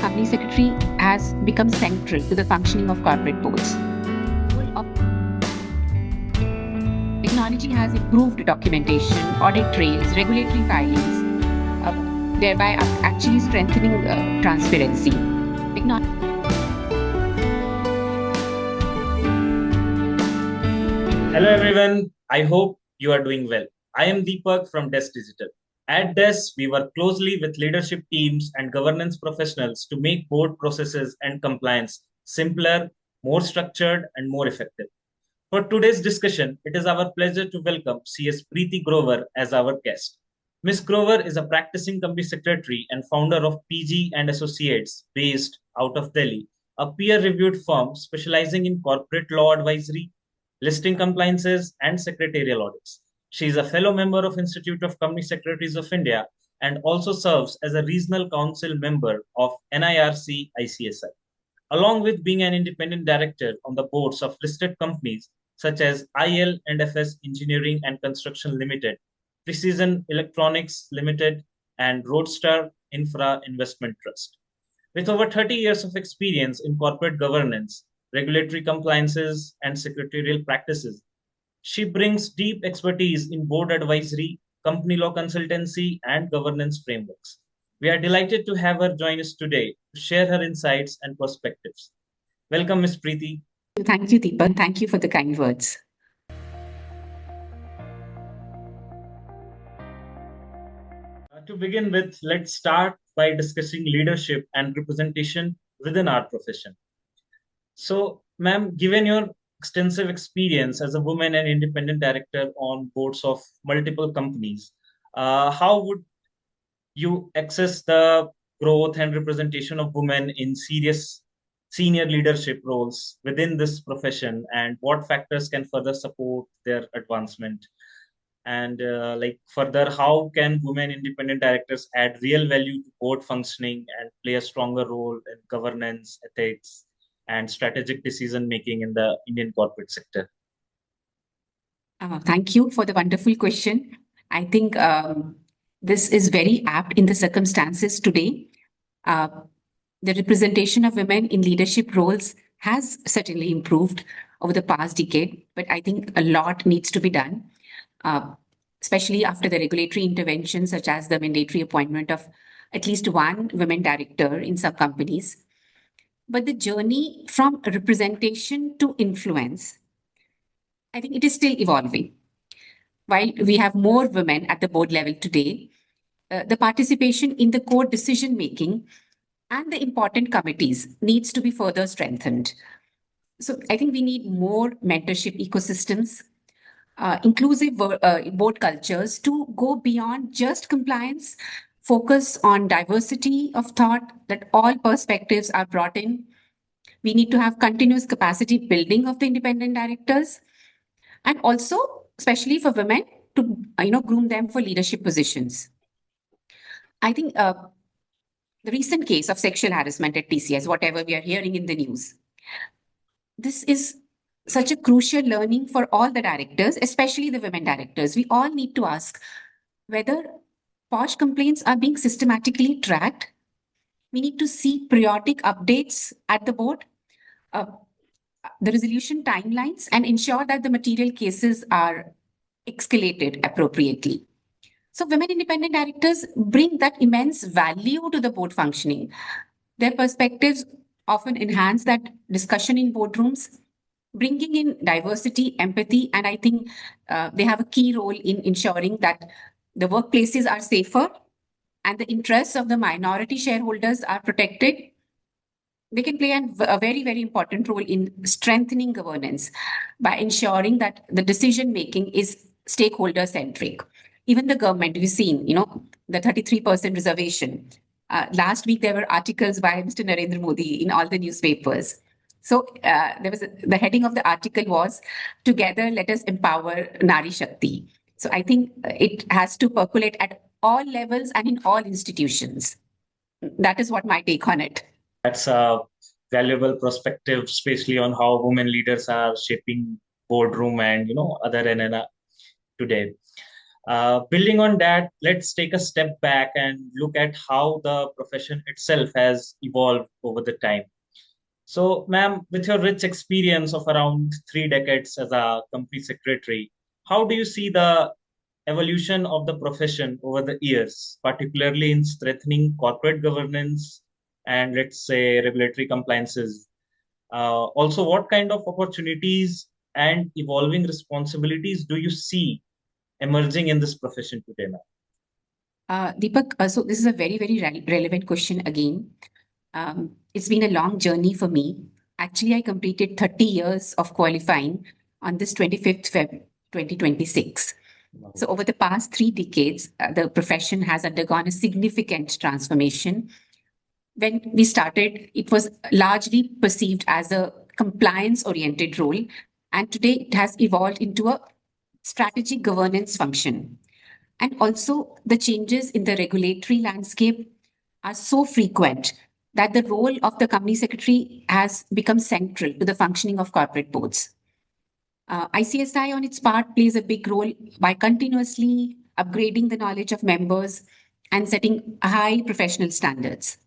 Company Secretary has become central to the functioning of corporate boards. Technology has improved documentation, audit trails, regulatory filings, thereby actually strengthening transparency. Hello everyone, I hope you are doing well. I am Deepak from Desk Digital. At Desk, we work closely with leadership teams and governance professionals to make board processes and compliance simpler, more structured, and more effective. For today's discussion, it is our pleasure to welcome CS Preeti Grover as our guest. Ms. Grover is a practicing company secretary and founder of PG and Associates based out of Delhi, a peer-reviewed firm specializing in corporate law advisory, listing compliances, and secretarial audits. She is a fellow member of Institute of Company Secretaries of India and also serves as a regional council member of NIRC ICSI, along with being an independent director on the boards of listed companies such as IL and FS Engineering and Construction Limited, Precision Electronics Limited, and Roadstar Infra Investment Trust. With over 30 years of experience in corporate governance, regulatory compliances, and secretarial practices, she brings deep expertise in board advisory, company law consultancy, and governance frameworks. We are delighted to have her join us today to share her insights and perspectives. Welcome, Ms. Preeti. Thank you, Deepak. Thank you for the kind words. To begin with, let's start by discussing leadership and representation within our profession. So, ma'am, given your extensive experience as a woman and independent director on boards of multiple companies, how would you access the growth and representation of women in serious senior leadership roles within this profession, and what factors can further support their advancement? And further, how can women independent directors add real value to board functioning and play a stronger role in governance, ethics, and strategic decision making in the Indian corporate sector? Thank you for the wonderful question. I think this is very apt in the circumstances today. The representation of women in leadership roles has certainly improved over the past decade, but I think a lot needs to be done, especially after the regulatory intervention, such as the mandatory appointment of at least one women director in some companies. But the journey from representation to influence, I think it is still evolving. While we have more women at the board level today, the participation in the core decision making and the important committees needs to be further strengthened. So I think we need more mentorship ecosystems, inclusive board cultures to go beyond just compliance, focus on diversity of thought, that all perspectives are brought in. We need to have continuous capacity building of the independent directors, and also, especially for women, to groom them for leadership positions. I think the recent case of sexual harassment at TCS, whatever we are hearing in the news, this is such a crucial learning for all the directors, especially the women directors. We all need to ask whether POSH complaints are being systematically tracked. We need to see periodic updates at the board, the resolution timelines, and ensure that the material cases are escalated appropriately. So women independent directors bring that immense value to the board functioning. Their perspectives often enhance that discussion in boardrooms, bringing in diversity, empathy, and I think they have a key role in ensuring that the workplaces are safer and the interests of the minority shareholders are protected. They can play a very, very important role in strengthening governance by ensuring that the decision making is stakeholder centric. Even the government, we've seen, the 33% reservation. Last week, there were articles by Mr. Narendra Modi in all the newspapers. So the heading of the article was, "Together, let us empower Nari Shakti." So I think it has to percolate at all levels and in all institutions. That is what my take on it. That's a valuable perspective, especially on how women leaders are shaping boardroom and other arena today. Building on that, let's take a step back and look at how the profession itself has evolved over the time. So, ma'am, with your rich experience of around 3 decades as a company secretary, how do you see the evolution of the profession over the years, particularly in strengthening corporate governance and, let's say, regulatory compliances? Also, what kind of opportunities and evolving responsibilities do you see emerging in this profession today, ma'am? Deepak, so this is a very, very relevant question again. It's been a long journey for me. Actually, I completed 30 years of qualifying on this 25th Feb 2026. So, over the past 3 decades, the profession has undergone a significant transformation. When we started, it was largely perceived as a compliance oriented role. And today, it has evolved into a strategic governance function. And also, the changes in the regulatory landscape are so frequent that the role of the company secretary has become central to the functioning of corporate boards. ICSI, on its part, plays a big role by continuously upgrading the knowledge of members and setting high professional standards.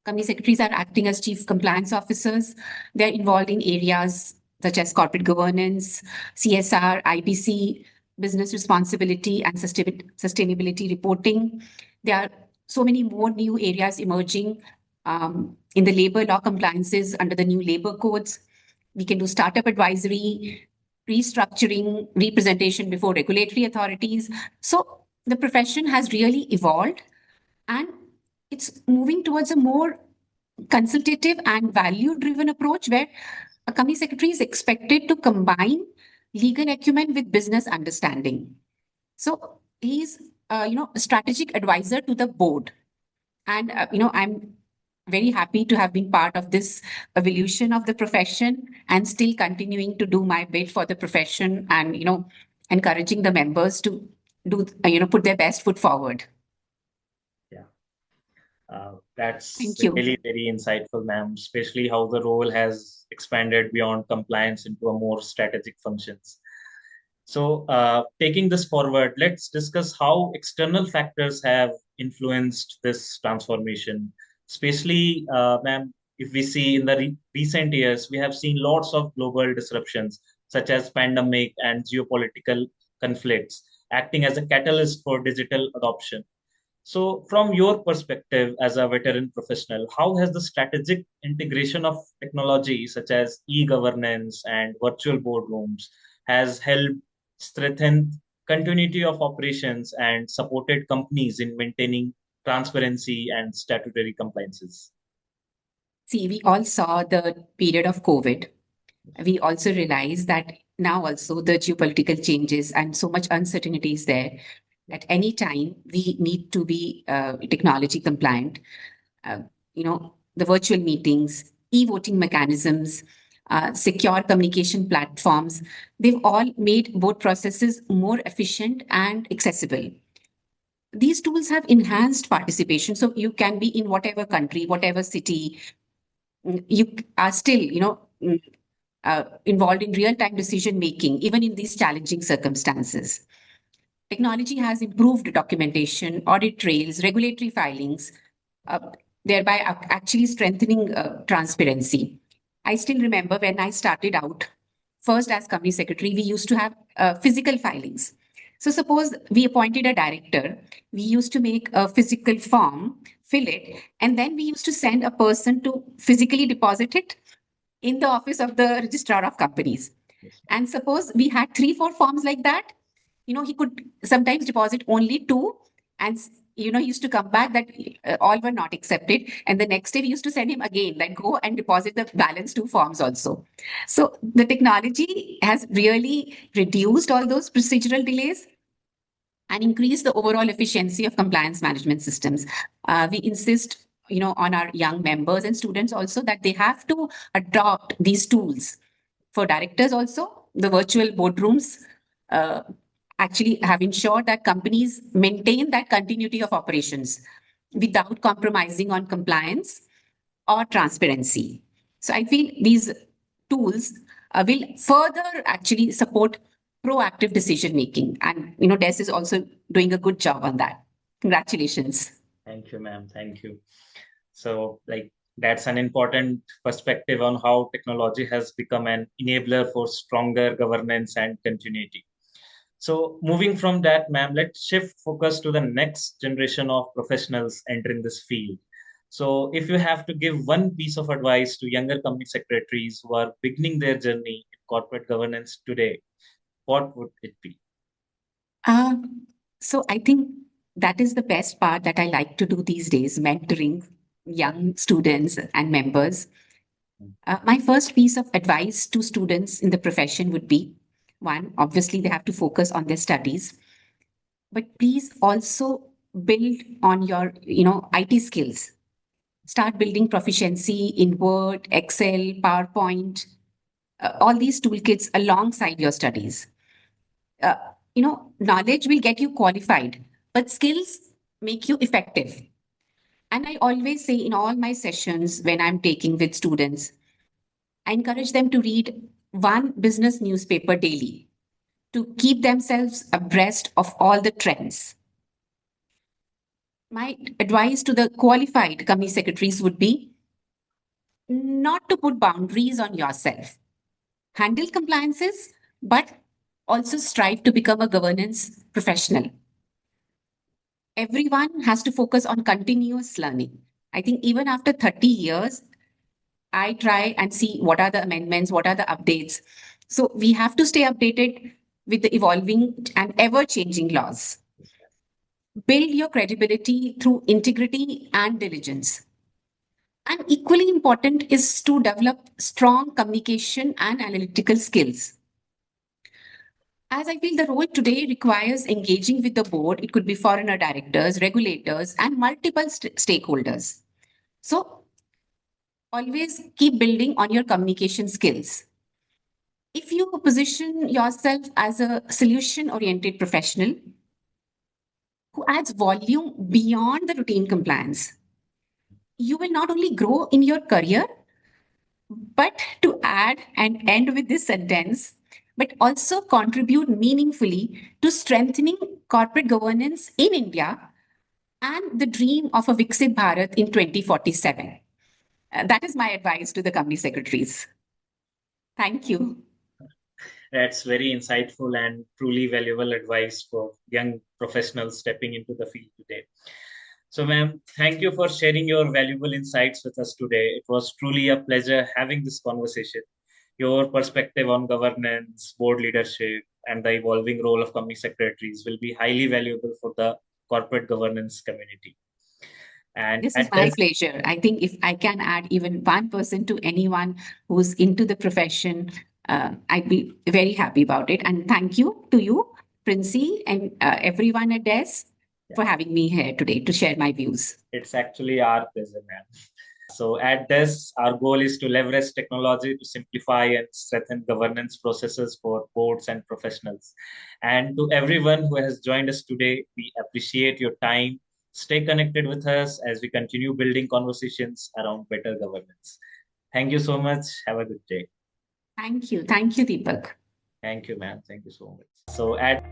Company secretaries are acting as chief compliance officers. They're involved in areas such as corporate governance, CSR, IBC, business responsibility, and sustainability reporting. There are so many more new areas emerging in the labor law compliances under the new labor codes. We can do startup advisory, restructuring, representation before regulatory authorities. So the profession has really evolved and it's moving towards a more consultative and value driven approach where a company secretary is expected to combine legal acumen with business understanding. So he's a strategic advisor to the board. And I'm very happy to have been part of this evolution of the profession and still continuing to do my bit for the profession and encouraging the members to do put their best foot forward. Yeah. That's Thank you. really very insightful, ma'am, especially how the role has expanded beyond compliance into a more strategic functions. So, taking this forward, let's discuss how external factors have influenced this transformation. Especially, ma'am, if we see in the recent years, we have seen lots of global disruptions, such as pandemic and geopolitical conflicts, acting as a catalyst for digital adoption. So, from your perspective as a veteran professional, how has the strategic integration of technology such as e-governance and virtual boardrooms has helped strengthen continuity of operations and supported companies in maintaining transparency and statutory compliances? See, we all saw the period of COVID. We also realized that now also the geopolitical changes and so much uncertainty is there. At any time, we need to be technology compliant. Uh, the virtual meetings, e-voting mechanisms, secure communication platforms, they've all made both processes more efficient and accessible. These tools have enhanced participation. So you can be in whatever country, whatever city, you are still, involved in real-time decision making, even in these challenging circumstances. Technology has improved documentation, audit trails, regulatory filings, uh, thereby actually strengthening transparency. I still remember when I started out, first as company secretary, we used to have physical filings. So suppose we appointed a director, we used to make a physical form, fill it, and then we used to send a person to physically deposit it in the office of the registrar of companies. And suppose we had 3, 4 forms like that, he could sometimes deposit only two, and he used to come back that all were not accepted. And the next day we used to send him again, like go and deposit the balance 2 forms also. So the technology has really reduced all those procedural delays and increase the overall efficiency of compliance management systems. We insist, on our young members and students also that they have to adopt these tools. For directors also, the virtual boardrooms uh, actually have ensured that companies maintain that continuity of operations without compromising on compliance or transparency. So I feel these tools will further actually support proactive decision making. And, Des is also doing a good job on that. Congratulations. Thank you, ma'am. Thank you. So, that's an important perspective on how technology has become an enabler for stronger governance and continuity. So, moving from that, ma'am, let's shift focus to the next generation of professionals entering this field. So, if you have to give one piece of advice to younger company secretaries who are beginning their journey in corporate governance today, what would it be? Uh, so I think that is the best part that I like to do these days, mentoring young students and members. My first piece of advice to students in the profession would be one, obviously, they have to focus on their studies, but please also build on your IT skills. Start building proficiency in Word, Excel, PowerPoint, all these toolkits alongside your studies. uh, Knowledge will get you qualified, but skills make you effective. And I always say in all my sessions when I'm taking with students, I encourage them to read one business newspaper daily to keep themselves abreast of all the trends. My advice to the qualified company secretaries would be not to put boundaries on yourself. Handle compliances, but also strive to become a governance professional. Everyone has to focus on continuous learning. I think even after 30 years, I try and see what are the amendments, what are the updates. So we have to stay updated with the evolving and ever changing laws. Build your credibility through integrity and diligence. And equally important is to develop strong communication and analytical skills. As I feel the role today requires engaging with the board, it could be foreigner directors, regulators, and multiple stakeholders. So always keep building on your communication skills. If you position yourself as a solution oriented professional who adds volume beyond the routine compliance, you will not only grow in your career, but to add and end with this sentence, but also contribute meaningfully to strengthening corporate governance in India and the dream of a Viksit Bharat in 2047. That is my advice to the company secretaries. Thank you. That's very insightful and truly valuable advice for young professionals stepping into the field today. So, ma'am, thank you for sharing your valuable insights with us today. It was truly a pleasure having this conversation. Your perspective on governance, board leadership, and the evolving role of company secretaries will be highly valuable for the corporate governance community. And This is at my this, pleasure. I think if I can add even 1% to anyone who's into the profession, I'd be very happy about it. And thank you to you, Princey, and everyone at DES for having me here today to share my views. it's actually our pleasure, ma'am. So at this, our goal is to leverage technology to simplify and strengthen governance processes for boards and professionals. And to everyone who has joined us today, we appreciate your time. Stay connected with us as we continue building conversations around better governance. Thank you so much. Have a good day. Thank you. Thank you, Deepak. Thank you, ma'am. Thank you so much. So at